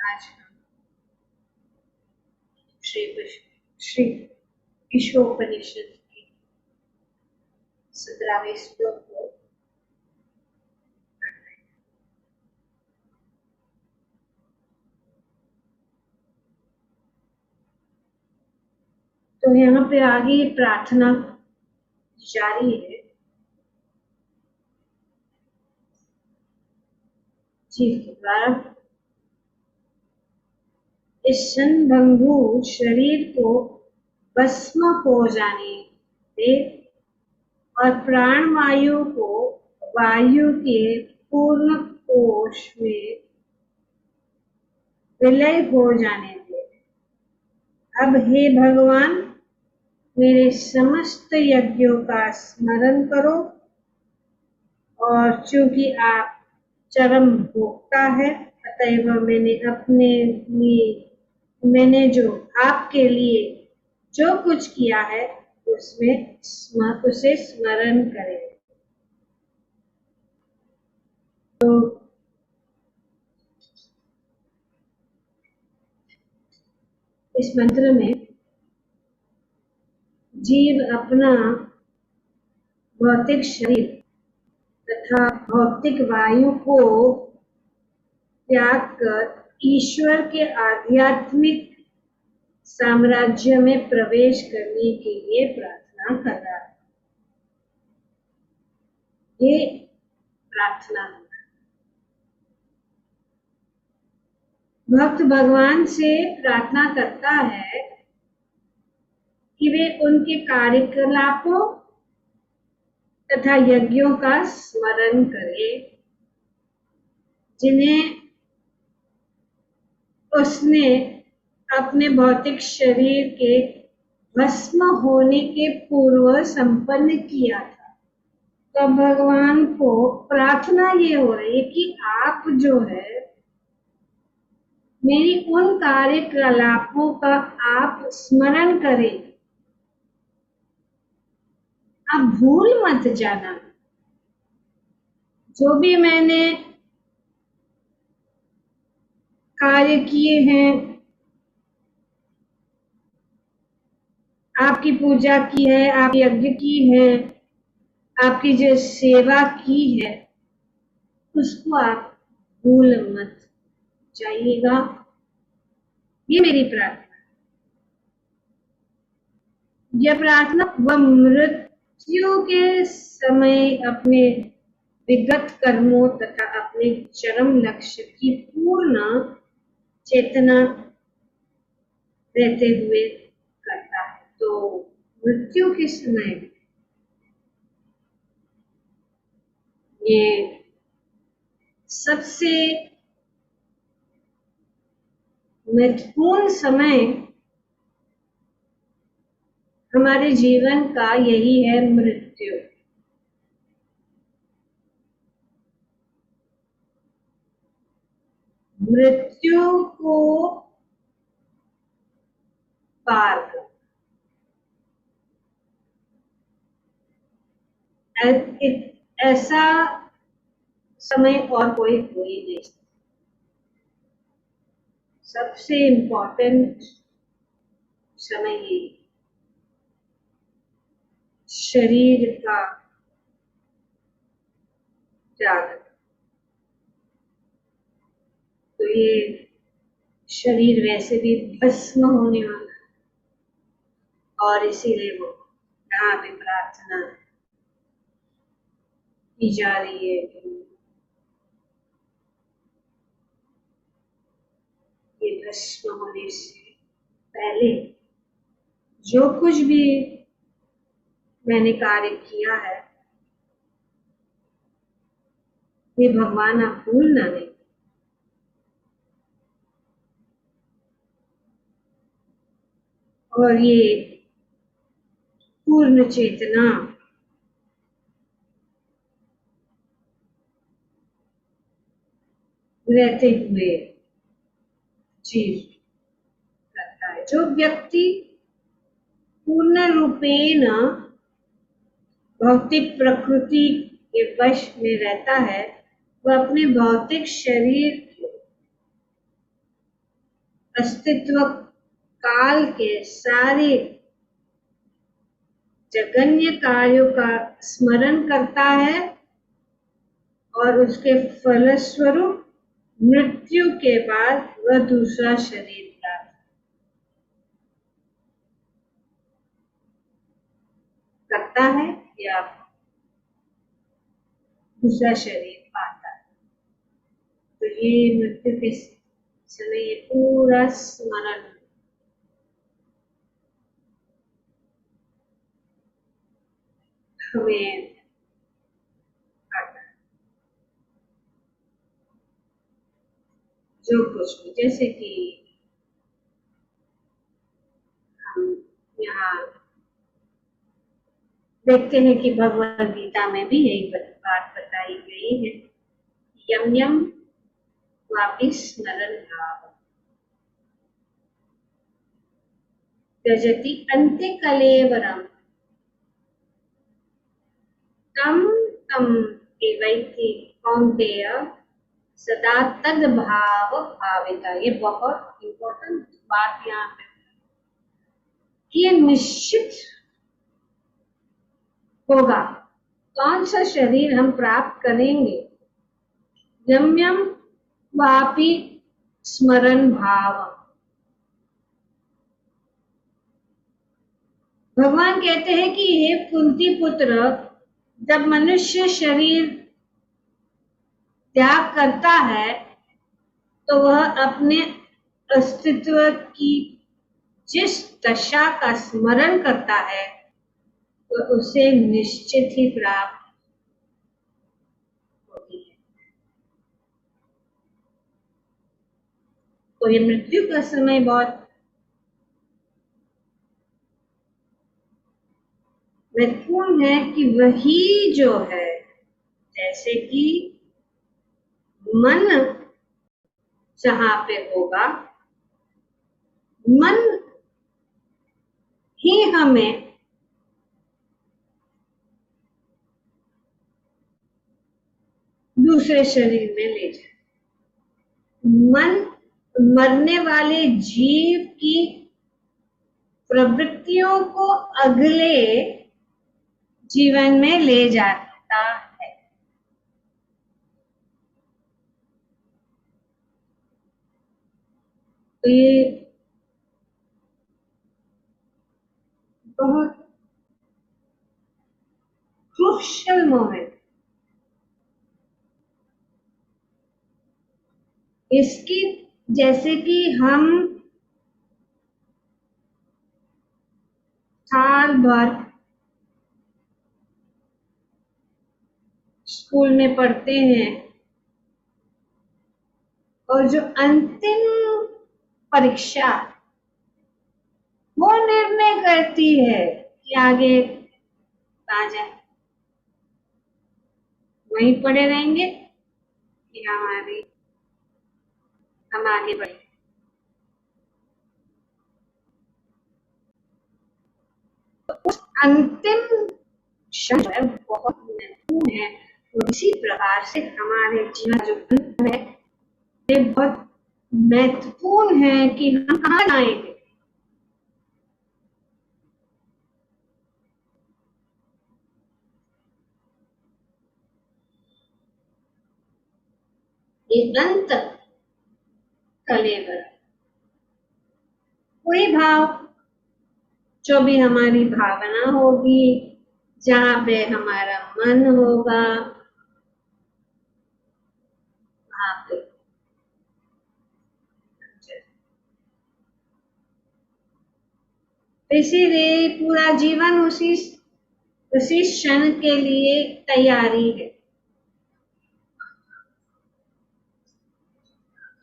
आज हम श्री ईशोपनिषद की 17वें श्लोक को पढ़ रहे हैं। तो यहाँ पे आगे प्रार्थना जारी है। जीव के द्वारा इस क्षणभंगु शरीर को भस्म हो जाने दे और प्राण वायु को वायु के पूर्ण कोश में विलय हो जाने दे। अब हे भगवान, मेरे समस्त यज्ञों का स्मरण करो, और चूंकि आप चरम भोक्ता है, अतएव मैंने जो आपके लिए जो कुछ किया है उसे स्मरण करें। तो इस मंत्र में जीव अपना भौतिक शरीर तथा भौतिक वायु को त्याग कर ईश्वर के आध्यात्मिक साम्राज्य में प्रवेश करने के लिए प्रार्थना कर रहा है। ये प्रार्थना है। भक्त भगवान से प्रार्थना करता है कि वे उनके कार्यकलापों तथा यज्ञों का स्मरण करें जिन्हें उसने अपने भौतिक शरीर के भस्म होने के पूर्व संपन्न किया था। तो भगवान को प्रार्थना ये हो रही है कि आप जो है मेरी उन कार्यकलापों का आप स्मरण करें, आप भूल मत जाना। जो भी मैंने कार्य किए हैं, आपकी पूजा की है, आप यज्ञ की है, आपकी जो सेवा की है, उसको आप भूल मत जाइएगा। ये मेरी प्रार्थना। यह प्रार्थना वह मृत्यु के समय अपने विगत कर्मों तथा अपने चरम लक्ष्य की पूर्ण चेतना रहते हुए करता है। तो मृत्यु के समय ये सबसे महत्वपूर्ण समय हमारे जीवन का यही है, मृत्यु। मृत्यु को पार कर ऐसा समय और कोई हो ही नहीं सकता। सबसे इम्पोर्टेंट समय ये शरीर का त्याग। तो ये शरीर वैसे भी भस्म होने वाला है, और इसीलिए वो यहाँ पे प्रार्थना की जा रही है कि ये भस्म होने से पहले जो कुछ भी मैंने कार्य किया है, ये भगवान आप भूलना नहीं। और ये पूर्ण चेतना रहते हुए जीव करता है। जो व्यक्ति पूर्ण रूपेण भौतिक प्रकृति के वश में रहता है, वह अपने भौतिक शरीर अस्तित्व काल के सारे जघन्य कार्यों का स्मरण करता है और उसके फलस्वरूप मृत्यु के बाद वह दूसरा शरीर प्राप्त करता है या दूसरा शरीर पाता है। तो ये मृत्यु के समय ये पूरा स्मरण हमें आता है। जो कुछ भी, जैसे कि हम यहाँ देखते हैं कि भगवद गीता में भी यही बात बताई गई है, यम यम वापि स्मरण भाव त्यजति अन्ते कलेवरम तम तम एवैति कौन्तेय सदा तद भाव भाविता। ये बहुत इंपॉर्टेंट बात यहाँ पे, ये निश्चित होगा कौन सा शरीर हम प्राप्त करेंगे। यम यम वापि स्मरण भाव। भगवान कहते हैं कि हे कुंती पुत्र, जब मनुष्य शरीर त्याग करता है तो वह अपने अस्तित्व की जिस दशा का स्मरण करता है तो उसे निश्चित ही प्राप्त होती है। तो ये मृत्यु का समय बहुत महत्वपूर्ण है कि वही जो है, जैसे कि मन जहां पे होगा, मन ही हमें दूसरे शरीर में ले जाए। मन मरने वाले जीव की प्रवृत्तियों को अगले जीवन में ले जाता है। तो ये बहुत क्रूशियल मोमेंट, इसकी जैसे कि हम साल भर स्कूल में पढ़ते हैं और जो अंतिम परीक्षा वो निर्णय करती है कि आगे कहाँ जाए, वहीं पड़े रहेंगे कि हम आगे बढ़े। तो उस अंतिम क्षण है बहुत महत्वपूर्ण है। तो इसी प्रकार से हमारे जीवन जो है ये बहुत महत्वपूर्ण है कि हम कहाँ जाएंगे। ये अंत कलेवर, कोई भाव जो भी हमारी भावना होगी, जहाँ पे हमारा मन होगा, वहां पे इसीलिए पूरा जीवन उसी क्षण के लिए तैयारी है,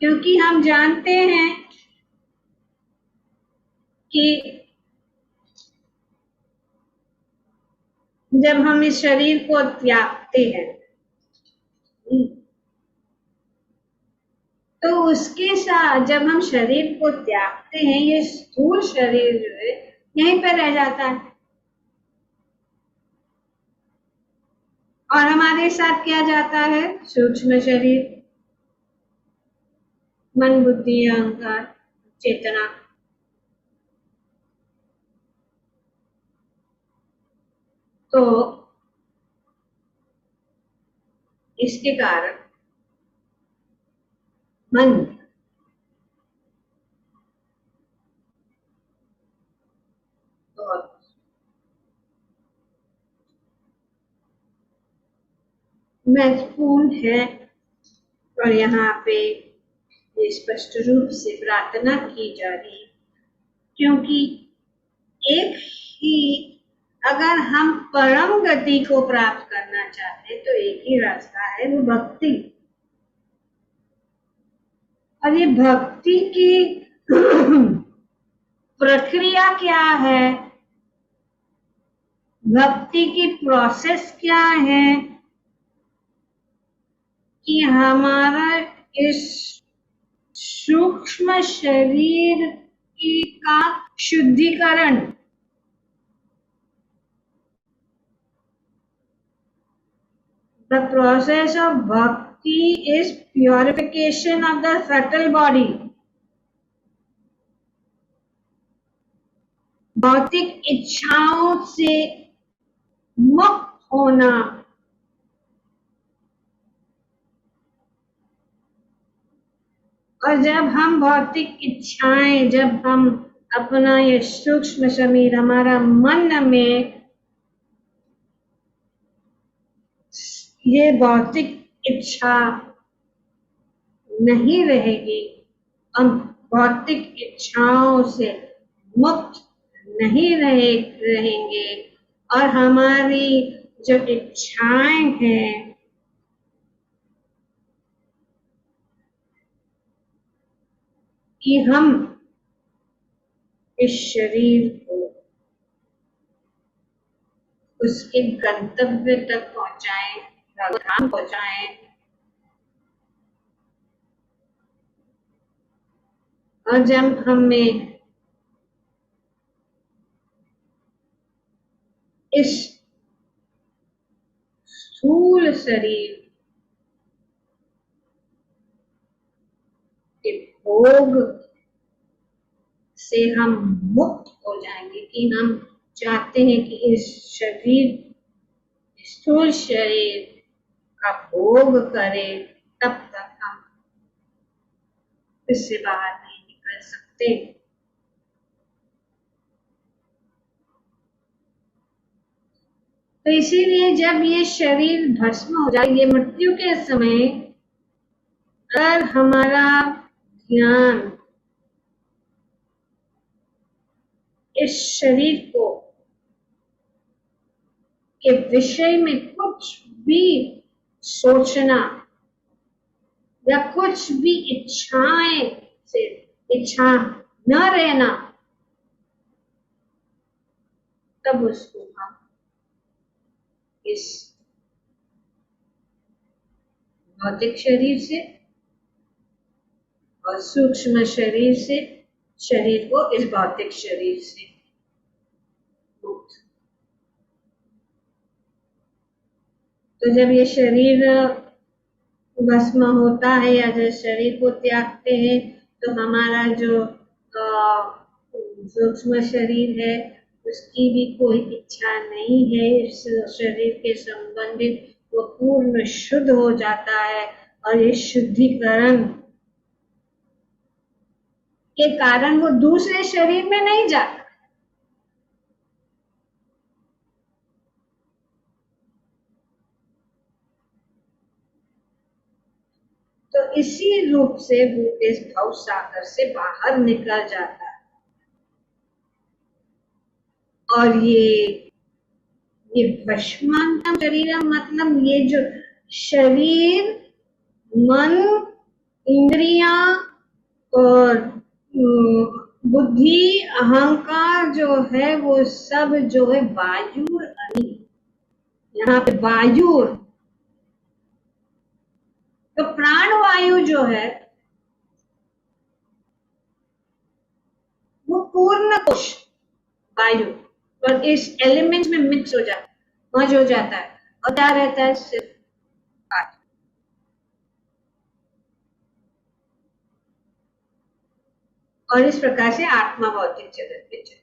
क्योंकि हम जानते हैं कि जब हम इस शरीर को त्यागते हैं तो उसके साथ, जब हम शरीर को त्यागते हैं, ये स्थूल शरीर जो है यहीं पर रह जाता है और हमारे साथ क्या जाता है, सूक्ष्म शरीर, मन बुद्धि अहंकार चेतना। तो इसके कारण मन बहुत महत्वपूर्ण है और यहाँ पे ये स्पष्ट रूप से प्रार्थना की जा रही है, क्योंकि एक ही अगर हम परम गति को प्राप्त करना चाहते हैं तो एक ही रास्ता है, वो भक्ति। और ये भक्ति की प्रक्रिया क्या है, भक्ति की प्रोसेस क्या है कि हमारा इस सूक्ष्म शरीर की का शुद्धिकरण, the process of bhakti is purification of the subtle body. भौतिक इच्छाओं से मुक्त होना, और जब हम भौतिक इच्छाएं, जब हम अपना ये सूक्ष्म शरीर, हमारा मन में ये भौतिक इच्छा नहीं रहेगी, हम भौतिक इच्छाओं से मुक्त नहीं रहेंगे और हमारी जो इच्छाएं हैं कि हम इस शरीर को उसके गंतव्य तक पहुंचाएं, भगवान पहुंचाएं, और जब हमें इस स्थूल शरीर के भोग से हम मुक्त हो जाएंगे, कि हम चाहते हैं कि इस शरीर, स्थूल शरीर का भोग करें, तब तक हम इससे बाहर नहीं निकल सकते। तो इसीलिए जब ये शरीर भस्म हो जाए, ये मृत्यु के समय अगर हमारा ध्यान इस शरीर को के विषय में कुछ भी सोचना या कुछ भी इच्छाएं से इच्छा न रहना, तब उसको हम इस भौतिक शरीर से और सूक्ष्म शरीर से, शरीर को इस भौतिक शरीर से मुक्त। तो जब ये शरीर भस्म होता है या जब शरीर को त्यागते हैं, तो हमारा जो सूक्ष्म शरीर है उसकी भी कोई इच्छा नहीं है इस शरीर के संबंधित, वो पूर्ण शुद्ध हो जाता है और ये शुद्धिकरण के कारण वो दूसरे शरीर में नहीं जाता। तो इसी रूप से वो इस भव सागर से बाहर निकल जाता है। और ये भस्मांतम शरीर मतलब ये जो शरीर, मन, इंद्रियां और बुद्धि, अहंकार जो है वो सब जो है वायुर अग्नि, यहाँ पे वायुर, तो प्राण वायु जो है वो पूर्ण कोश वायु और इस एलिमेंट में मिक्स हो जाता है, मर्ज हो जाता है, और क्या रहता है सिर्फ आत्मा। और इस प्रकार से आत्मा भौतिक जगत में चली।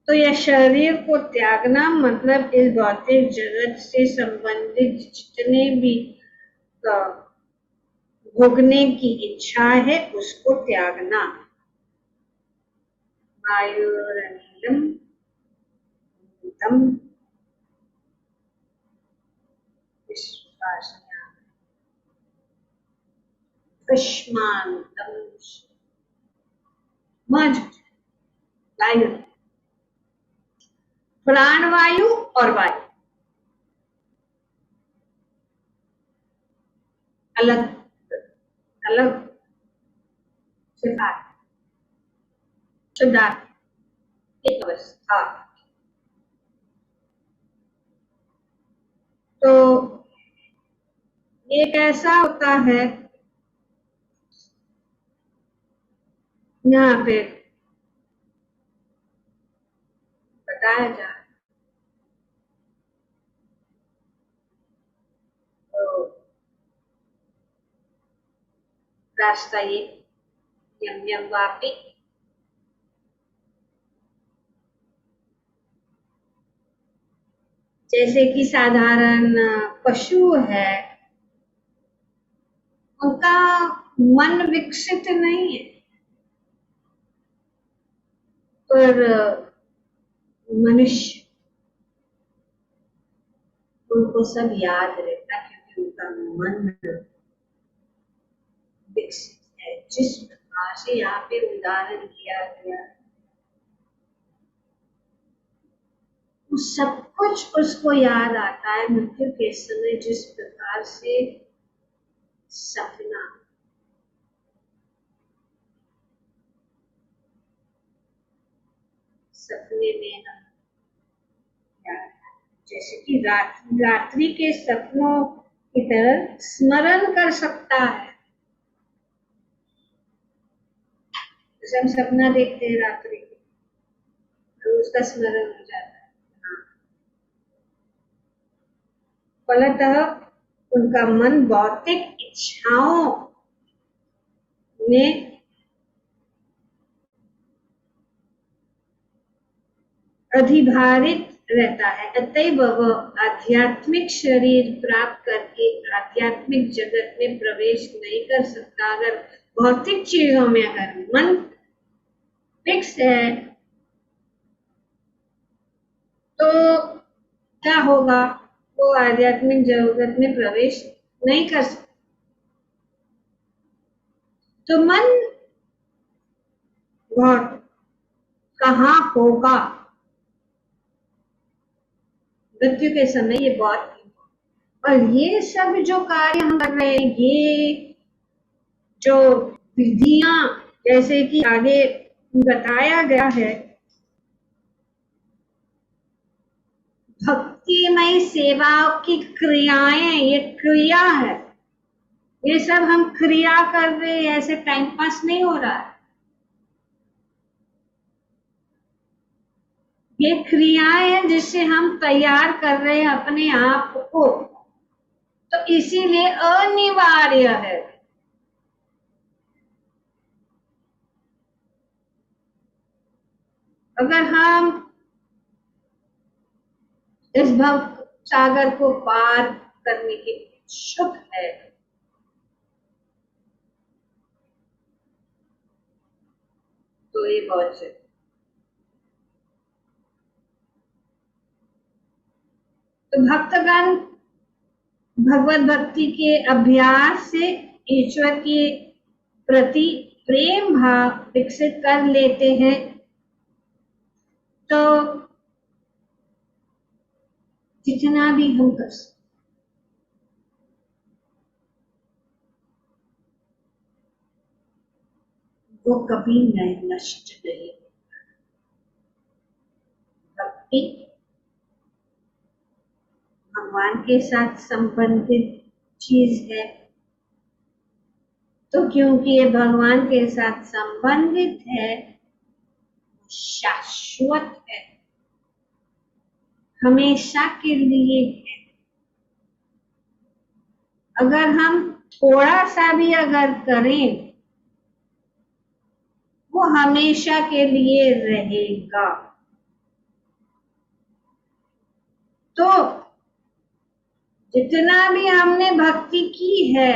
तो यह शरीर को त्यागना मतलब इस भौतिक जगत से संबंधित जितने भी भोगने की इच्छा है उसको त्यागना। वायुरनिलम वायु, प्राणवायु और वायु अलग अलग शुद्धार्थ एक अवस्था। तो ये कैसा होता है, यहाँ पे बताया जा रहा है। तो रास्ता ये यम यम वापी, जैसे कि साधारण पशु है, उनका मन विकसित नहीं है, पर मनुष्य उनको सब याद रहता क्योंकि उनका मन विकसित है। जिस प्रकार से यहाँ पे उदाहरण दिया गया, सब कुछ उसको याद आता है मृत्यु के समय। जिस प्रकार से सपना, सपने में हम जैसे कि रात्रि के सपनों की तरह स्मरण कर सकता है। जैसे हम सपना देखते हैं रात्रि को, तो उसका स्मरण हो जाता है। फलतः उनका मन भौतिक इच्छाओं में अधिभारित रहता है। अतएव वह आध्यात्मिक शरीर प्राप्त करके आध्यात्मिक जगत में प्रवेश नहीं कर सकता। अगर भौतिक चीजों में अगर मन फिक्स है तो क्या होगा, वो आध्यात्मिक जगत में प्रवेश नहीं कर सकता। तो मन बहुत कहाँ होगा मृत्यु के समय, ये बहुत। और ये सब जो कार्य हम कर रहे हैं, ये जो विधियां जैसे कि आगे बताया गया है, भक्तिमय सेवा की क्रियाएं, ये क्रिया है। ये सब हम क्रिया कर रहे हैं, ऐसे टाइम पास नहीं हो रहा है। ये क्रियाएं हैं जिससे हम तैयार कर रहे हैं अपने आप को। तो इसीलिए अनिवार्य है अगर हम इस भव सागर को पार करने के इच्छुक है, तो ये बहुत है। तो भक्तगण भगवत भक्ति के अभ्यास से ईश्वर के प्रति प्रेम भाव विकसित कर लेते हैं। तो जितना भी हम कर सकते, वो कभी नहीं नष्ट नहीं। भक्ति भगवान के साथ संबंधित चीज है, तो क्योंकि ये भगवान के साथ संबंधित है, शाश्वत है, हमेशा के लिए है। अगर हम थोड़ा सा भी अगर करें वो हमेशा के लिए रहेगा। तो जितना भी हमने भक्ति की है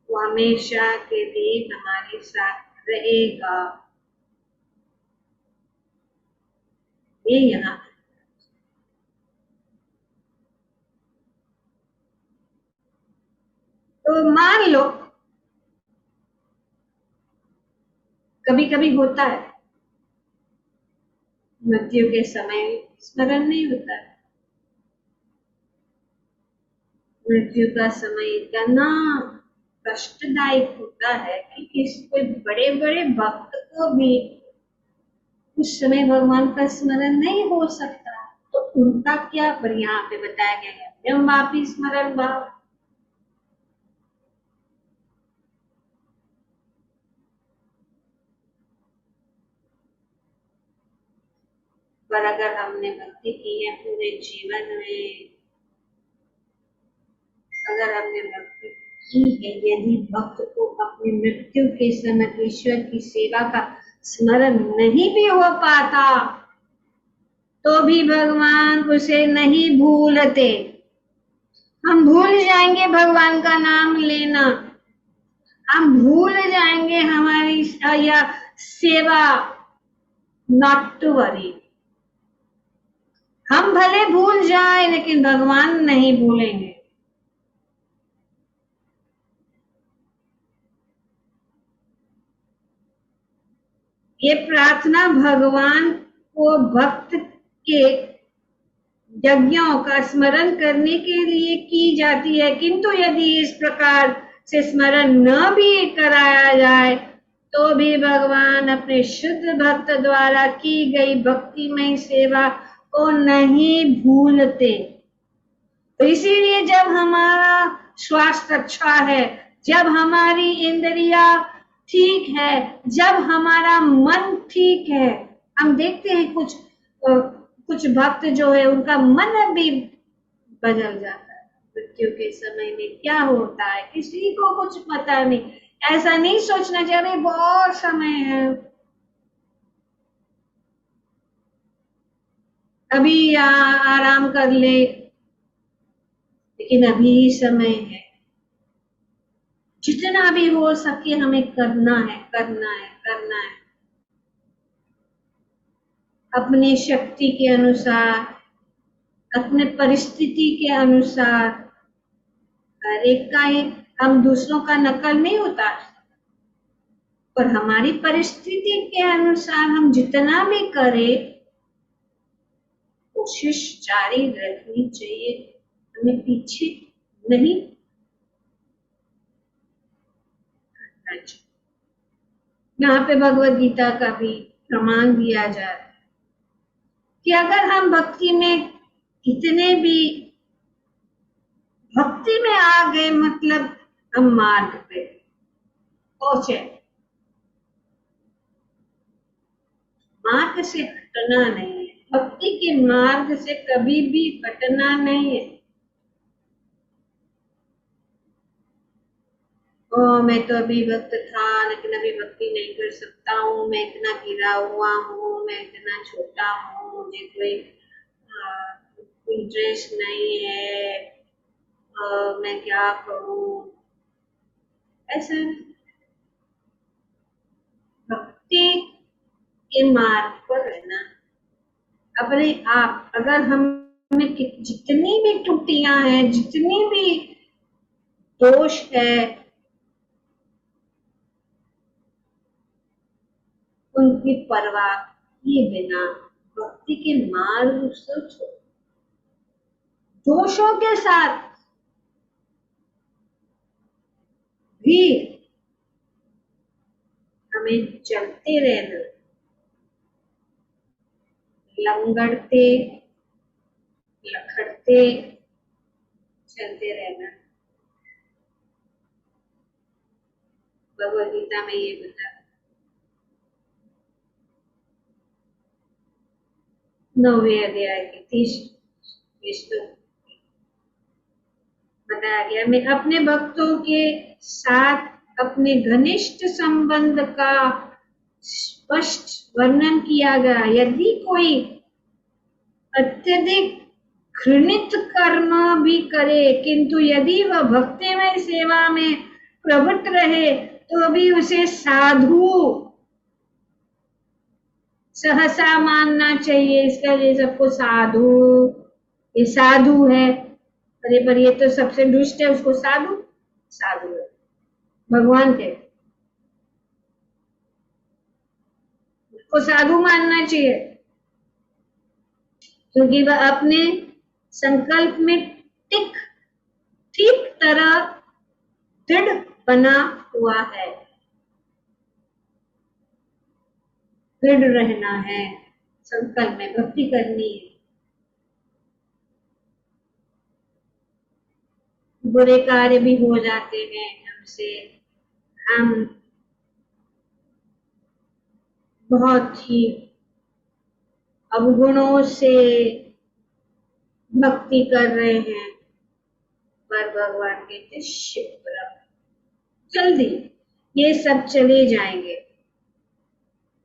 वो हमेशा के लिए हमारे साथ रहेगा। ये यहाँ तो मान लो कभी कभी होता है मृत्यु के समय स्मरण नहीं होता है। मृत्यु का समय इतना कष्टदायक होता है कि किसी कोई बड़े बड़े भक्त को भी उस समय भगवान का स्मरण नहीं हो सकता। तो उनका क्या, पर यहाँ पे बताया गया है ब्रह्म वापी स्मरण भाव। पर अगर हमने भक्ति की है पूरे जीवन में, अगर हमने भक्ति की है, यदि भक्त को अपनी मृत्यु के समय ईश्वर की सेवा का स्मरण नहीं भी हो पाता तो भी भगवान उसे नहीं भूलते। हम भूल जाएंगे भगवान का नाम लेना, हम भूल जाएंगे हमारी या सेवा। नॉट टू वरी, हम भले भूल जाए लेकिन भगवान नहीं भूलेंगे। ये प्रार्थना भगवान को भक्त के यज्ञों का स्मरण करने के लिए की जाती है, किंतु यदि इस प्रकार से स्मरण न भी कराया जाए तो भी भगवान अपने शुद्ध भक्त द्वारा की गई भक्तिमय सेवा को नहीं भूलते। तो इसीलिए जब हमारा स्वास्थ्य अच्छा है, जब हमारी इंद्रिया ठीक है, जब हमारा मन ठीक है, हम देखते हैं कुछ भक्त जो है उनका मन भी बदल जाता है। मृत्यु के समय में क्या होता है किसी को कुछ पता नहीं। ऐसा नहीं सोचना चाहिए बहुत समय है, अभी आराम कर ले, लेकिन अभी समय है। जितना भी हो सके हमें करना है, करना है, करना है अपनी शक्ति के अनुसार, अपने परिस्थिति के अनुसार। हर एक का हम दूसरों का नकल नहीं होता, पर हमारी परिस्थिति के अनुसार हम जितना भी करें कोशिश जारी रखनी चाहिए, हमें पीछे नहीं हटना चाहिए। यहाँ पे भगवत गीता का भी प्रमाण दिया जा रहा है कि अगर हम भक्ति में कितने भी भक्ति में आ गए मतलब हम मार्ग पे पहुंचे, मार्ग से हटना नहीं है, भक्ति के मार्ग से कभी भी हटना नहीं है। मैं तो अभी भक्त था लेकिन अभी भक्ति नहीं कर सकता हूँ, मैं इतना गिरा हुआ हूँ, मैं इतना छोटा हूँ, मुझे कोई इंटरेस्ट नहीं है, मैं क्या करूँ। ऐसा भक्ति के मार्ग पर रहना अपने आप। अगर हम में जितनी भी त्रुटियां हैं, जितनी भी दोष है, उनकी परवाह किए बिना भक्ति के मार्ग से दोषों के साथ भी हमें चलते रहना, लंगड़ते लखड़ते चलते रहना। भगवद गीता में ये बता 9वें अध्याय के 30 श्लोक, बताया गया। मैं अपने भक्तों के साथ अपने घनिष्ठ संबंध का स्पष्ट वर्णन किया गया। यदि कोई अत्यधिक घृणित कर्म भी करे, किंतु यदि वह भक्तिमय सेवा में प्रवृत्त रहे, तो भी उसे साधु सहसा मानना चाहिए। इसका ये सबको साधु, ये साधु है, अरे पर ये तो सबसे दुष्ट है, उसको साधु साधु है भगवान के, उसको साधु मानना चाहिए, क्योंकि वह अपने संकल्प में टिक ठीक तरह दृढ़ बना हुआ है। दृढ़ रहना है, संकल्प में भक्ति करनी है। बुरे कार्य भी हो जाते हैं हमसे, हम बहुत ही अवगुणों से भक्ति कर रहे हैं, पर भगवान कहते शिप्र, जल्दी ये सब चले जाएंगे।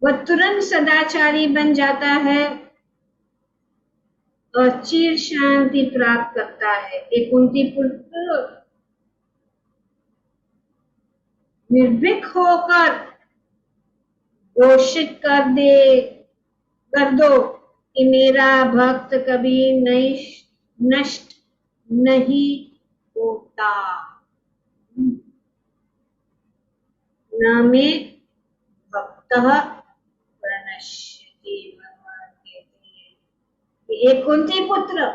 वह तुरंत सदाचारी बन जाता है और चिर शांति प्राप्त करता है। एक कुंती पुत्र निर्भीक होकर घोषित कर दो कि मेरा भक्त कभी नष्ट नहीं होता। न मे भक्तः प्रणश्यति, भगवान कहते हैं कि एक कुंती पुत्र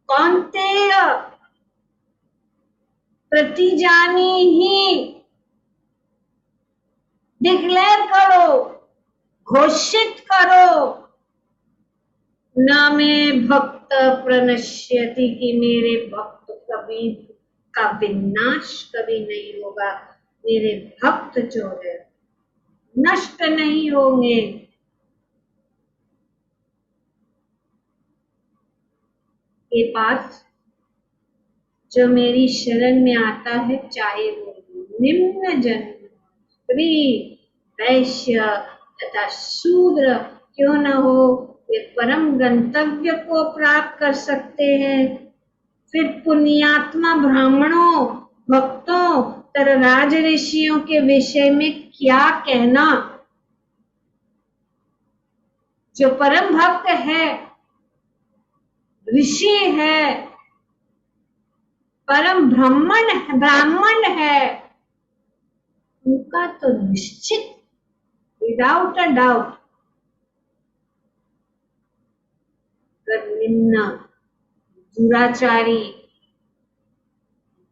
कौन्तेय प्रतिजानी ही, डिक्लेयर करो, घोषित करो, न में भक्त प्रणश्यति, कि मेरे भक्त कभी का विनाश कभी नहीं होगा, मेरे भक्त जो है नष्ट नहीं होंगे। के पास जो मेरी शरण में आता है, चाहे वो निम्न जन्म, स्त्री, वैश्य तथा शूद्र क्यों न हो, वे परम गंतव्य को प्राप्त कर सकते हैं। फिर पुण्यात्मा ब्राह्मणों, भक्तों तथा राज ऋषियों के विषय में क्या कहना। जो परम भक्त है, ऋषि है, परम ब्राह्मण है, उनका तो निश्चित विदाउट अ डाउट निम्न दुराचारी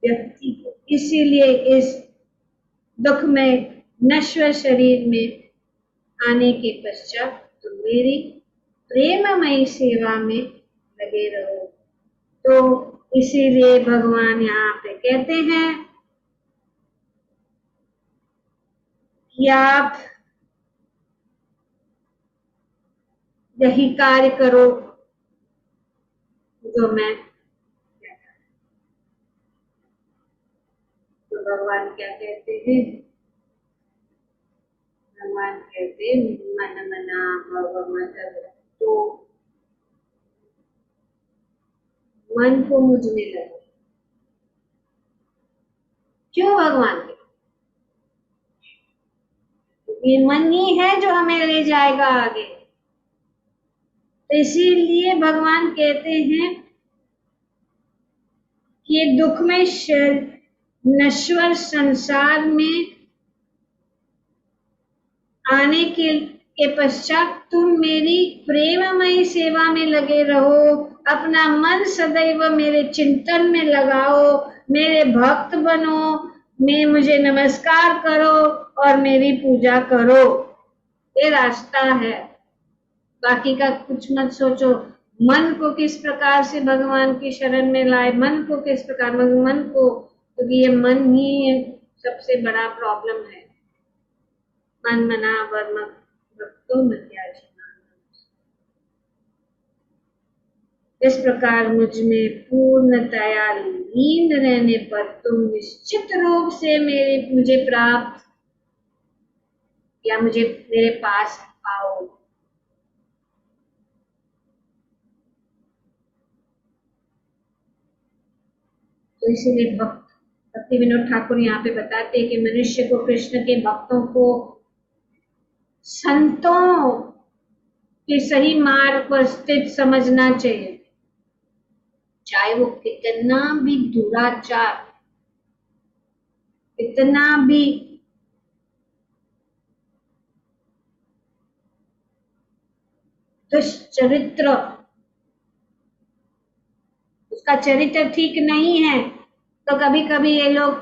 व्यक्ति को, इसीलिए इस दुख में नश्वर शरीर में आने के पश्चात तुम मेरी प्रेममयी सेवा में लगे रहो। तो इसीलिए भगवान यहाँ पे कहते हैं कि आप यही कार्य करो जो मैं कहता हूं। तो भगवान क्या कहते हैं, भगवान कहते मन मना भव मत, तो मन को मुझ में लगे। क्यों भगवान के, ये मन ही है जो हमें ले जाएगा आगे। तो इसीलिए भगवान कहते हैं कि ये दुख में नश्वर संसार में आने के पश्चात तुम मेरी प्रेममयी सेवा में लगे रहो, अपना मन सदैव मेरे चिंतन में लगाओ, मेरे भक्त बनो, मैं मुझे नमस्कार करो और मेरी पूजा करो। ये रास्ता है, बाकी का कुछ मत सोचो। मन को किस प्रकार से भगवान की शरण में लाए, मन को किस प्रकार, मन को, क्योंकि ये मन ही सबसे बड़ा प्रॉब्लम है। मन मना वर्म भक्तो मध्याजी, इस प्रकार मुझ में पूर्णतया लीन रहने पर तुम निश्चित रूप से मुझे प्राप्त या मुझे मेरे पास आओ। तो इसीलिए भक्ति विनोद ठाकुर यहाँ पे बताते हैं कि मनुष्य को कृष्ण के भक्तों को संतों के सही मार्ग पर स्थित समझना चाहिए, चाहे वो कितना भी दुराचार, कितना भी दुष्चरित्र, उसका चरित्र ठीक नहीं है, तो कभी कभी ये लोग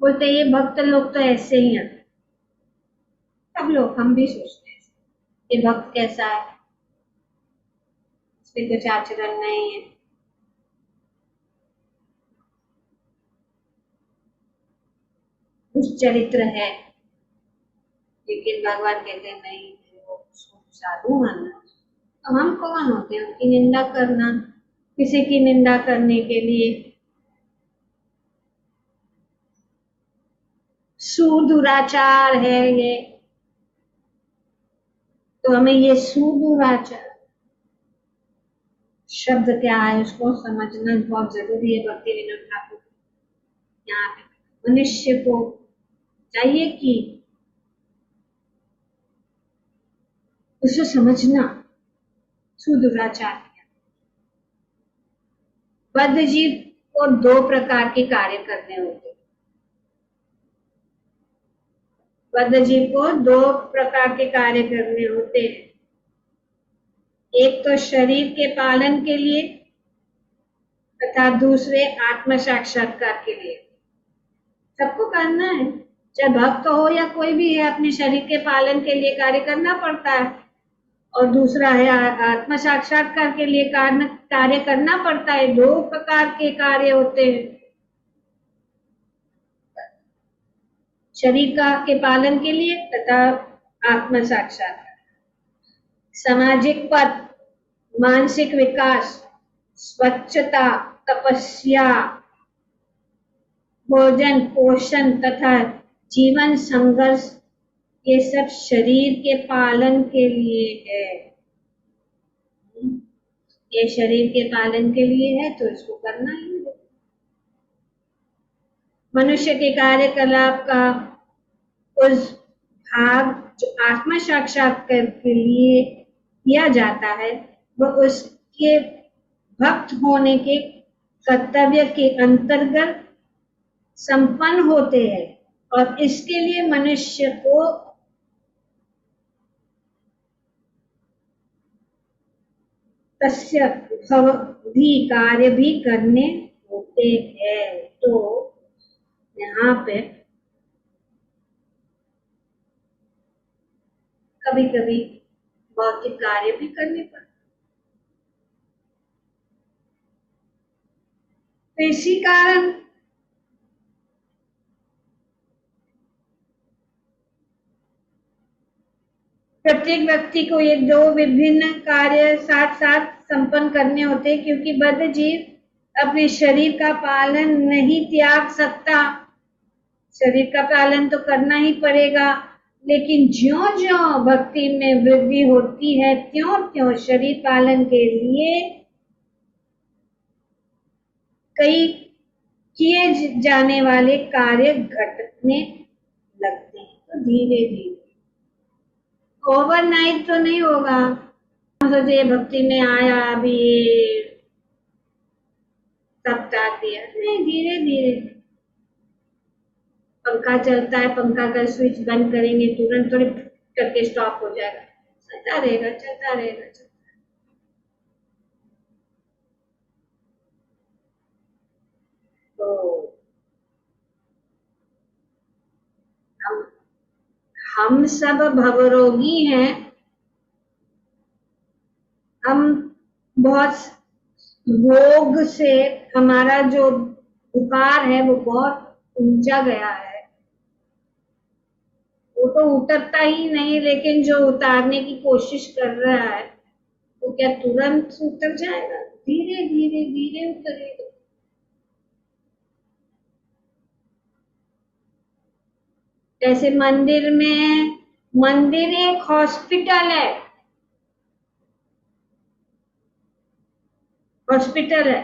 बोलते ये भक्त लोग तो ऐसे ही हैं। सब लोग, हम भी सोचते हैं ये भक्त कैसा है, इसमें कुछ आचरण नहीं है, दुष्चरित्र है, लेकिन भगवान कहते हैं नहीं, वो साधु मानना। तो हम कौन होते हैं उनकी निंदा करना, किसी की निंदा करने के लिए? सुदुराचार है ये, तो हमें ये सुदुराचार शब्द क्या है उसको समझना बहुत जरूरी है। भक्ति विनोद ठाकुर यहाँ पे मनुष्य को चाहिए कि उसे समझना सुदुराचार क्या। बद्ध जीव को दो प्रकार के कार्य करने होते हैं। बद्ध जीव को दो प्रकार के कार्य करने होते हैं, एक तो शरीर के पालन के लिए तथा दूसरे आत्म साक्षात्कार के लिए। सबको करना है, चाहे भक्त हो या कोई भी है, अपने शरीर के पालन के लिए कार्य करना पड़ता है, और दूसरा है आत्म साक्षात्कार के लिए कार्य करना पड़ता है। दो प्रकार के कार्य होते हैं, शरीर के पालन के लिए तथा आत्म साक्षात्कार। सामाजिक पद, मानसिक विकास, स्वच्छता, तपस्या, भोजन पोषण तथा जीवन संघर्ष, ये सब शरीर के पालन के लिए है। ये शरीर के पालन के लिए है तो इसको करना ही है। मनुष्य के कार्यकलाप का उस भाग जो आत्म साक्षात्कार के लिए किया जाता है, वह उसके भक्त होने के कर्तव्य के अंतर्गत संपन्न होते हैं, और इसके लिए मनुष्य को तस्य भी कार्य भी करने होते हैं। तो यहाँ पे कभी कभी भौतिक कार्य भी करने पड़ते, तो इसी कारण प्रत्येक व्यक्ति को ये दो विभिन्न कार्य साथ साथ संपन्न करने होते हैं, क्योंकि बद्ध जीव अपने शरीर का पालन नहीं त्याग सकता। शरीर का पालन तो करना ही पड़ेगा, लेकिन ज्यों-ज्यों भक्ति में वृद्धि होती है त्यों-त्यों शरीर पालन के लिए कई किए जाने वाले कार्य घटने लगते हैं। तो धीरे धीरे, ओवरनाइट तो नहीं होगा, सोचे भक्ति में आया अभी सब त्याग दिया, नहीं, धीरे धीरे। पंखा चलता है, पंखा का स्विच बंद करेंगे तुरंत थोड़ी करके स्टॉप हो जाएगा, चलता रहेगा चलता रहेगा। तो हम सब भवरोगी हैं, हम बहुत रोग से, हमारा जो बुखार है वो बहुत ऊंचा गया है, वो तो उतरता ही नहीं, लेकिन जो उतारने की कोशिश कर रहा है वो क्या तुरंत उतर जाएगा? धीरे धीरे धीरे उतरेगा। जैसे मंदिर एक हॉस्पिटल है,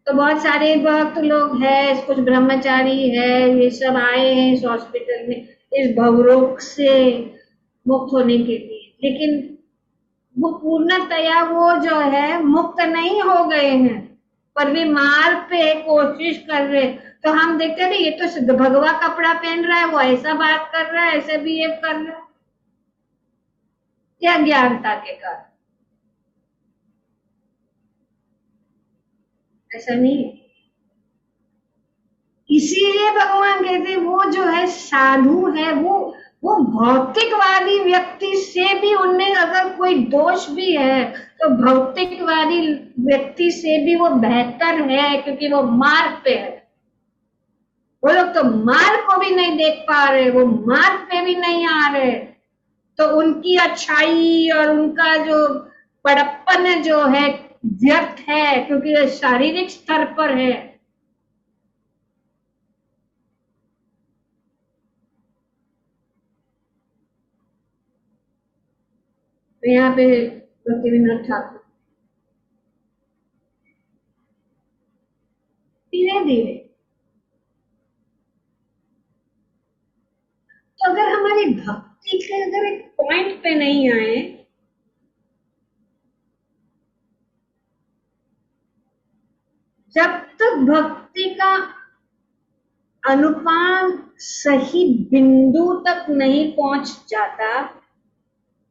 तो बहुत सारे भक्त लोग हैं, कुछ ब्रह्मचारी है, ये सब आए हैं इस हॉस्पिटल में इस भवरोग से मुक्त होने के लिए, लेकिन वो पूर्णतया वो जो है मुक्त नहीं हो गए हैं, पर वे मार्ग पे कोशिश कर रहे। तो हम देखते हैं ये तो भगवा कपड़ा पहन रहा है, वो ऐसा बात कर रहा है, ऐसे बिहेव कर रहा है, या ज्ञानता के कारण। ऐसा नहीं है। इसीलिए भगवान कहते वो जो है साधु है, वो भौतिकवादी व्यक्ति से भी उनमें अगर कोई दोष भी है तो भौतिकवादी व्यक्ति से भी वो बेहतर है, क्योंकि वो मार्ग पे है। वो लोग तो मार्ग को भी नहीं देख पा रहे, वो मार्ग पे भी नहीं आ रहे, तो उनकी अच्छाई और उनका जो बड़प्पन जो है व्यर्थ है, क्योंकि शारीरिक स्तर पर है। तो यहाँ पे भक्ति विनोद ठाकुर धीरे धीरे, तो अगर हमारी भक्ति के अगर एक पॉइंट पे नहीं आए, जब तक भक्ति का अनुपान सही बिंदु तक नहीं पहुंच जाता,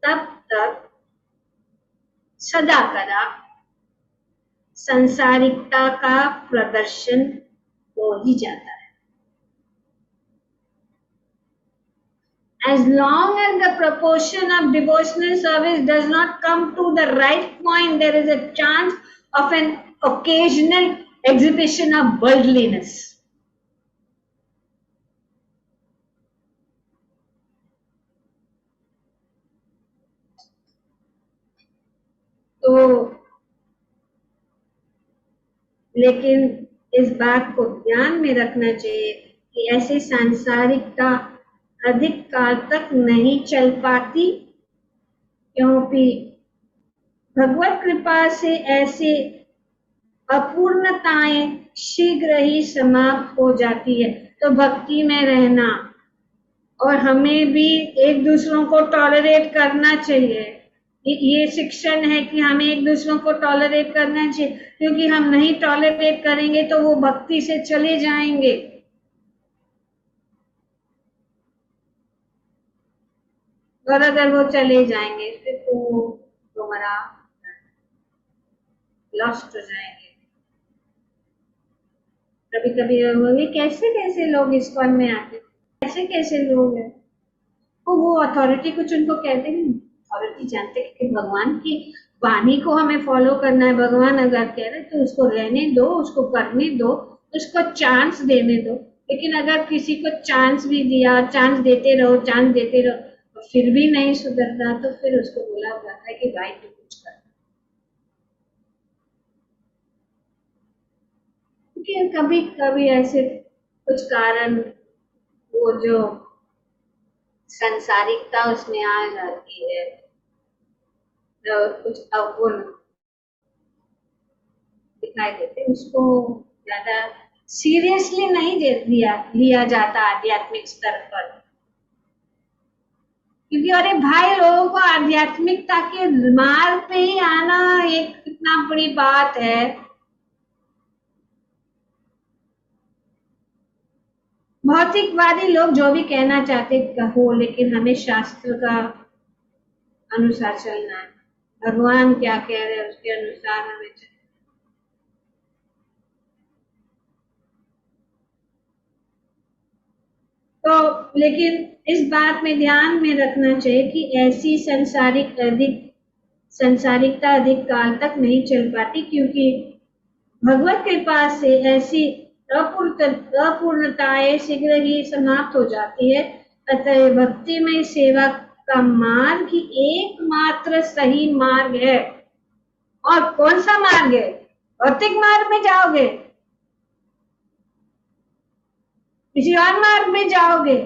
तब तक सदा कदा संसारिकता का प्रदर्शन हो ही जाता है। As long as the proportion of devotional service does not come to the right point, there is a chance of an occasional exhibition of worldliness. तो लेकिन इस बात को ध्यान में रखना चाहिए कि ऐसी सांसारिकता अधिक काल तक नहीं चल पाती, क्योंकि भगवत कृपा से ऐसे अपूर्णताएं शीघ्र ही समाप्त हो जाती है। तो भक्ति में रहना, और हमें भी एक दूसरों को टॉलरेट करना चाहिए। ये शिक्षण है कि हमें एक दूसरों को टॉलरेट करना चाहिए, क्योंकि हम नहीं टॉलरेट करेंगे तो वो भक्ति से चले जाएंगे। और अगर वो चले जाएंगे फिर तो हमारा लॉस्ट हो जाएंगे। कभी कभी होंगे कैसे कैसे लोग इस्कॉन में आते, कैसे कैसे लोग हैं, वो अथॉरिटी कुछ उनको कहते नहीं, अथॉरिटी जानते कि भगवान की वाणी को हमें फॉलो करना है। भगवान अगर कह रहे तो उसको रहने दो, उसको करने दो, उसको चांस देने दो। लेकिन अगर किसी को चांस भी दिया, चांस देते रहो, चांस देते रहो, तो फिर भी नहीं सुधरता, तो फिर उसको बोला जाता है कि भाई तू कुछ कर। क्योंकि कभी कभी ऐसे कुछ कारण वो जो संसारिकता उसमें आ जाती है, कुछ अवगुण दिखाई देते, उसको ज्यादा सीरियसली नहीं लिया जाता आध्यात्मिक स्तर पर। क्योंकि अरे भाई, लोगों को आध्यात्मिकता के मार्ग पे ही आना एक कितना बड़ी बात है। भौतिकवादी लोग जो भी कहना चाहते कहो, लेकिन हमें शास्त्र का अनुसार चलना है। भगवान क्या कह रहे हैं उसके अनुसार हमें चलना। तो लेकिन इस बात में ध्यान में रखना चाहिए कि ऐसी संसारिकता अधिक काल तक नहीं चल पाती, क्योंकि भगवत कृपा से ऐसी अपूर्णताएं शीघ्र ही समाप्त हो जाती है। अतः भक्तिमय सेवा का मार्ग ही एकमात्र सही मार्ग है। और कौन सा मार्ग है? भौतिक मार्ग में जाओगे, किसी और मार्ग में जाओगे?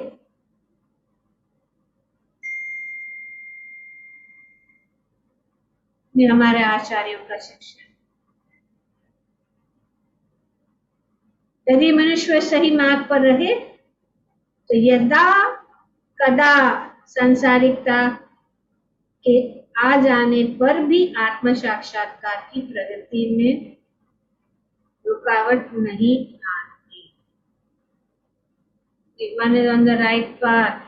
ये हमारे आचार्यों का शिक्षा। यदि मनुष्य सही मार्ग पर रहे तो यदा कदा सांसारिकता के आ जाने पर भी आत्म साक्षात्कार की प्रगति में रुकावट नहीं आती। If one is on the right path,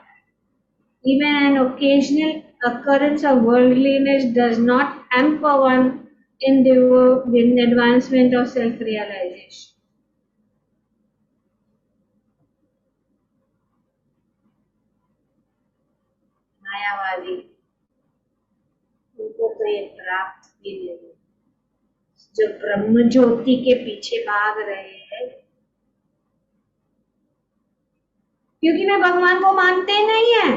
even an occasional occurrence of worldliness does not hamper one in advancement of self-realization. मायावादी उनको तो ये प्राप्त भी नहीं, जो ब्रह्म ज्योति के पीछे भाग रहे हैं, क्योंकि वे भगवान को मानते नहीं है।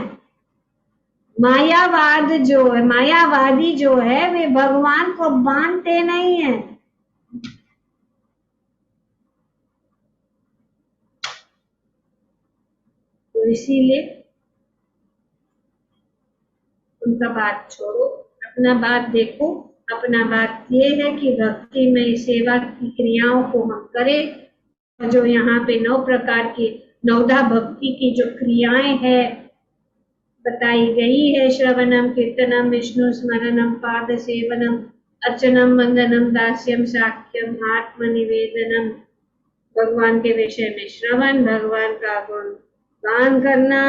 मायावाद जो है, मायावादी जो है, वे भगवान को मानते नहीं है। तो इसीलिए उनका बात छोड़ो, अपना बात देखो। अपना बात ये है कि भक्ति में सेवा की क्रियाओं को हम करें। जो यहाँ पे 9 प्रकार की नवधा भक्ति की जो क्रियाएं हैं बताई गई है, श्रवणम, कीर्तनम, विष्णु स्मरणम, पाद सेवनम, अर्चनम, वंदनम, दास्यम, साख्यम, आत्मनिवेदनम, भगवान के विषय में श्रवण, भगवान का गुण गान करना,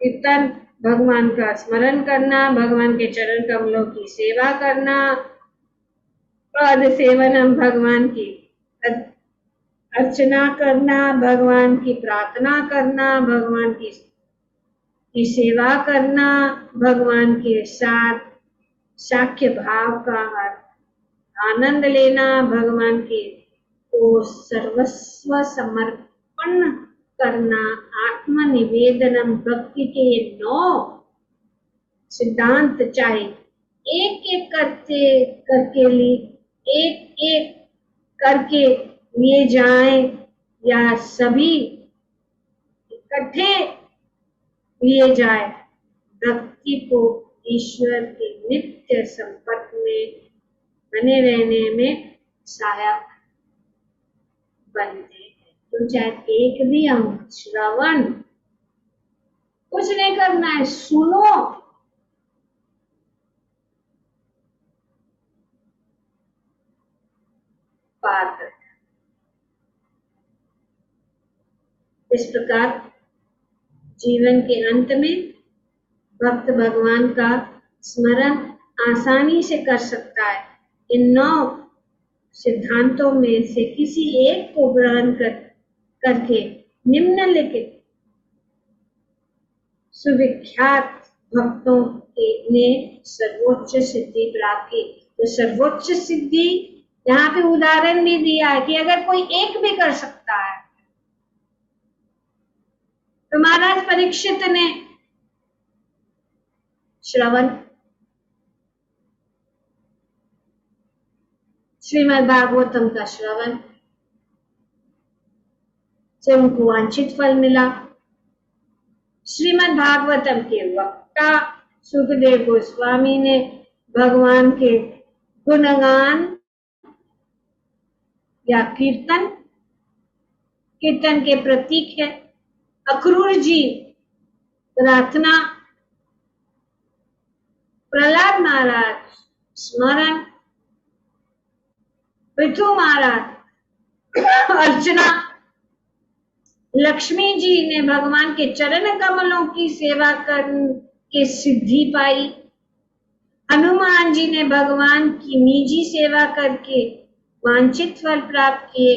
कीर्तन, भगवान का स्मरण करना, भगवान के चरण कमलों की सेवा करना, पाद सेवनम, भगवान की अर्चना करना, भगवान की प्रार्थना करना, भगवान की सेवा करना, भगवान के साथ साख्य भाव का आनंद लेना, भगवान के को सर्वस्व समर्पण करना, आत्मनिवेदनम, भक्ति के ये 9 सिद्धांत चाहे एक एक करके लिए जाएं या सभी इकट्ठे लिए जाए, भक्ति को ईश्वर के नित्य संपर्क में बने रहने में सहायक बनते हैं। तो चाहे एक भी अंग श्रवण, कुछ नहीं करना है, सुनो, पार करना। इस प्रकार जीवन के अंत में भक्त भगवान का स्मरण आसानी से कर सकता है। इन 9 सिद्धांतों में से किसी एक को ग्रहण करके निम्नलिखित सुविख्यात भक्तों ने सर्वोच्च सिद्धि प्राप्त की। तो सर्वोच्च सिद्धि यहाँ पे उदाहरण भी दिया है कि अगर कोई एक भी कर सकता है, तो महाराज परीक्षित ने श्रवण, श्रीमद् भागवतम का श्रवण से उनको वांछित फल मिला। श्रीमद् भागवतम के वक्ता सुखदेव गोस्वामी ने भगवान के गुणगान या कीर्तन के प्रतीक है। अक्रूर जी प्रार्थना, प्रहलाद महाराज स्मरण, पृथु महाराज अर्चना, लक्ष्मी जी ने भगवान के चरण कमलों की सेवा करके सिद्धि पाई, हनुमान जी ने भगवान की निजी सेवा करके वांछित फल प्राप्त किए,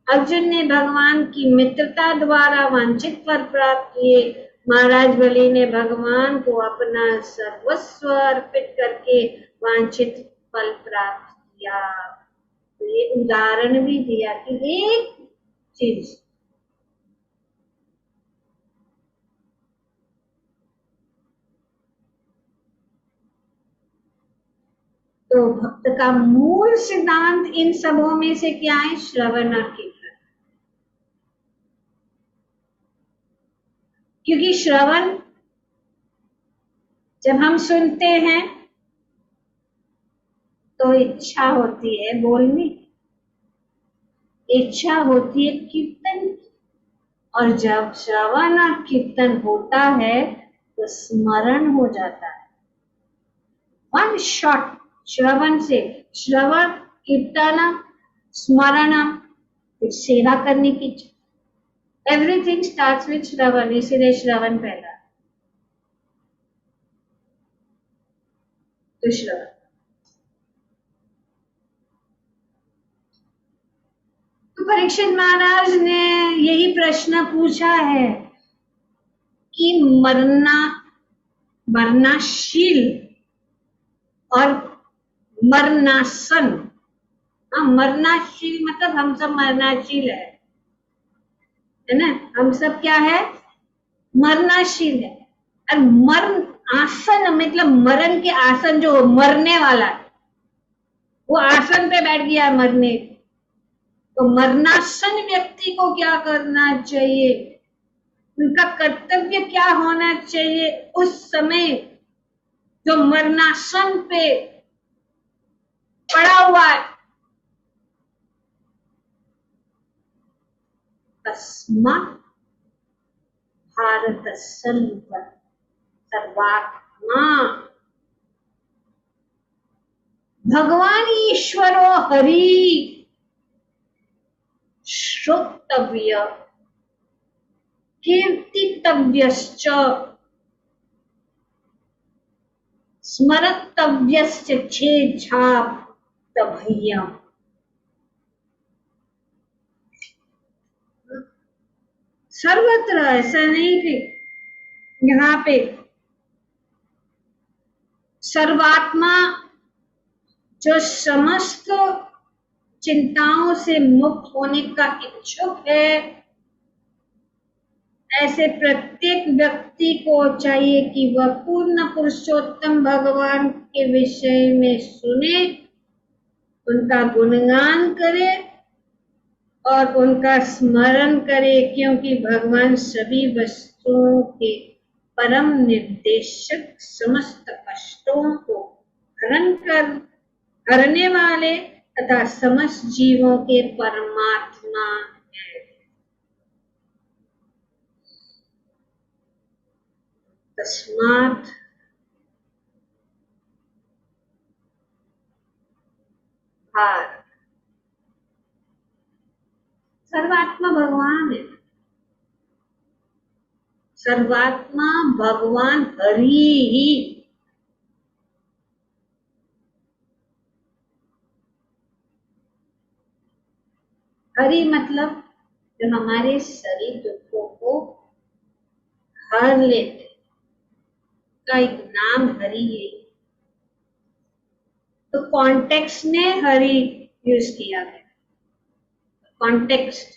अर्जुन ने भगवान की मित्रता द्वारा वांछित फल प्राप्त किए, महाराज बलि ने भगवान को अपना सर्वस्व अर्पित करके वांछित फल प्राप्त किया। तो ये उदाहरण भी दिया कि एक चीज तो भक्त का मूल सिद्धांत इन सबों में से क्या है? श्रवण और कीर्तन। क्योंकि श्रवण जब हम सुनते हैं तो इच्छा होती है बोलने, इच्छा होती है कीर्तन की, और जब श्रवण और कीर्तन होता है तो स्मरण हो जाता है। वन शॉट श्रवण से, श्रवण कीर्तन स्मरण, फिर सेवा करने की इच्छा। एवरीथिंग स्टार्ट्स विद श्रवण, इसीलिए श्रवण पहला। तो श्रवण, तो परीक्षित महाराज ने यही प्रश्न पूछा है कि मरनाशील और मरनासन। मरनाशील मतलब हम सब मरनाशील है ना, हम सब क्या है? मरनाशील है। और मरण आसन मतलब मरण के आसन, जो मरने वाला है वो आसन पे बैठ गया मरने। तो मरनासन व्यक्ति को क्या करना चाहिए? उनका कर्तव्य क्या होना चाहिए उस समय जो मरनासन पे पड़ा हुआ है? तस्मात् भारत सर्वात्मा भगवान ईश्वरो हरि श्रोतव्य कीर्तितव्यश्च स्मरतव्यश्च चेच्छाप्तभयम्। सर्वत्र, ऐसा नहीं कि यहाँ पे सर्वात्मा जो समस्त चिंताओं से मुक्त होने का इच्छुक है, ऐसे प्रत्येक व्यक्ति को चाहिए कि वह पूर्ण पुरुषोत्तम भगवान के विषय में सुने, उनका गुणगान करे और उनका स्मरण करे, क्योंकि भगवान सभी वस्तुओं के परम निर्देशक, समस्त कष्टों को हरने वाले तथा समस्त जीवों के परमात्मा है। तस्मात् भारत सर्वात्मा भगवान है, सर्वात्मा भगवान हरि ही। हरि मतलब जो हमारे शरीर दुखों को हर लेते का एक नाम हरि है। तो कॉन्टेक्स्ट ने हरि यूज किया है, कॉन्टेक्स्ट।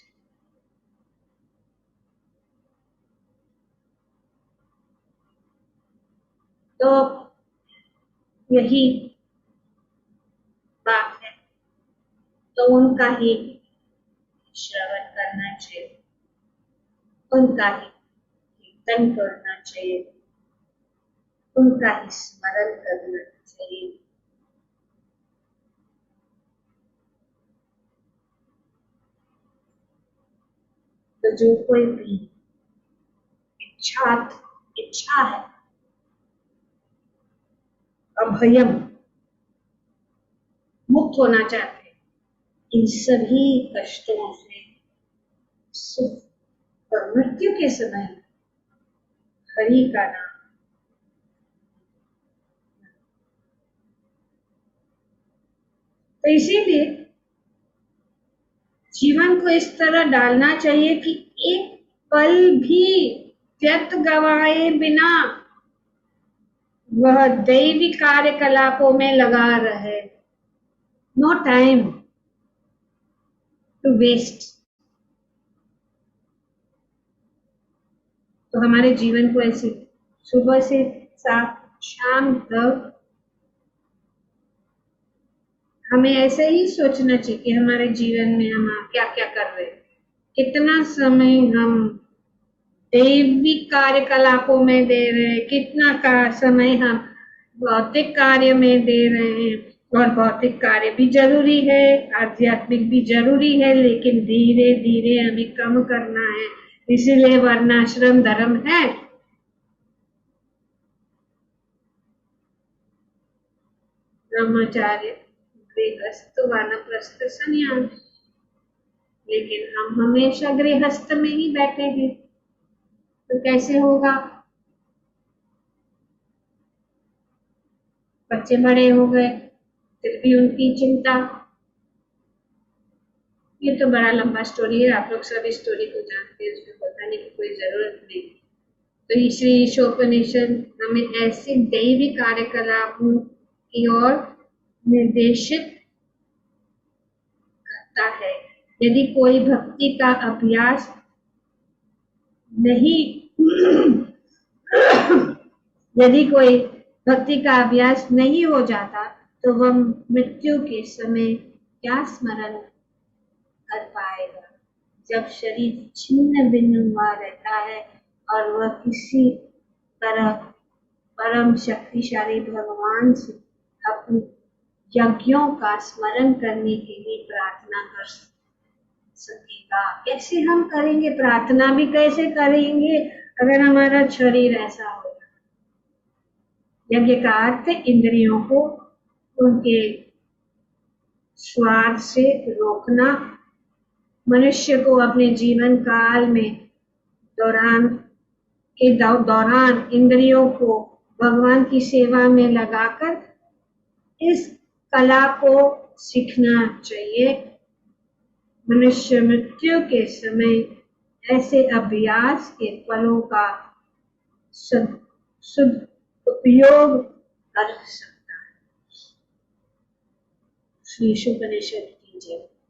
तो यही बात है, तो उनका ही श्रवण करना चाहिए, उनका ही कीर्तन करना चाहिए, उनका ही स्मरण करना चाहिए। तो जो कोई भी इच्छा है, अभयम, मुक्त होना चाहते हैं इन सभी कष्टों से, सुख और मृत्यु के समय हरि का नाम, तो इसीलिए जीवन को इस तरह डालना चाहिए कि एक पल भी व्यर्थ गवाए बिना वह दैवी कार्यकलापों में लगा रहे। No time to waste. तो हमारे जीवन को ऐसे सुबह से शाम तक हमें ऐसे ही सोचना चाहिए कि हमारे जीवन में हम क्या क्या कर रहे हैं, कितना समय हम दैविक कार्यकलापों में दे रहे हैं, कितना का समय हम भौतिक कार्य में दे रहे हैं। और भौतिक कार्य भी जरूरी है, आध्यात्मिक भी जरूरी है, लेकिन धीरे धीरे हमें कम करना है। इसीलिए वर्णाश्रम धर्म है। ब्रह्मचार्य, गृहस्थ, वानप्रस्थ, संन्यास। लेकिन हम हमेशा गृहस्थ में ही बैठे हैं, तो कैसे होगा? बच्चे बड़े हो गए, फिर भी उनकी चिंता। ये तो बड़ा लंबा स्टोरी है, आप लोग सब इस स्टोरी को जानते हैं, उसमें बताने की कोई जरूरत नहीं। तो श्री ईशोपनिषद हमें ऐसे दैवी कार्यकलापों की ओर निर्देशित करता है। यदि कोई भक्ति का अभ्यास नहीं यदि कोई भक्ति का अभ्यास नहीं हो जाता, तो वह मृत्यु के समय क्या स्मरण कर पाएगा, जब शरीर छिन्न भिन्न हुआ रहता है और वह किसी तरह परम शक्तिशाली भगवान से अपने यज्ञों का स्मरण करने के लिए प्रार्थना कर सकेगा। कैसे हम करेंगे? प्रार्थना भी कैसे करेंगे अगर हमारा शरीर ऐसा होगा? यज्ञ का अर्थ इंद्रियों को उनके स्वार्थ से रोकना, मनुष्य को अपने जीवन काल में दौरान इंद्रियों को भगवान की सेवा में लगाकर इस कला को सीखना चाहिए। मनुष्य मृत्यु के समय ऐसे अभ्यास के फलों का उपयोग कर सकता है। श्री ईशोपनिषद की जय।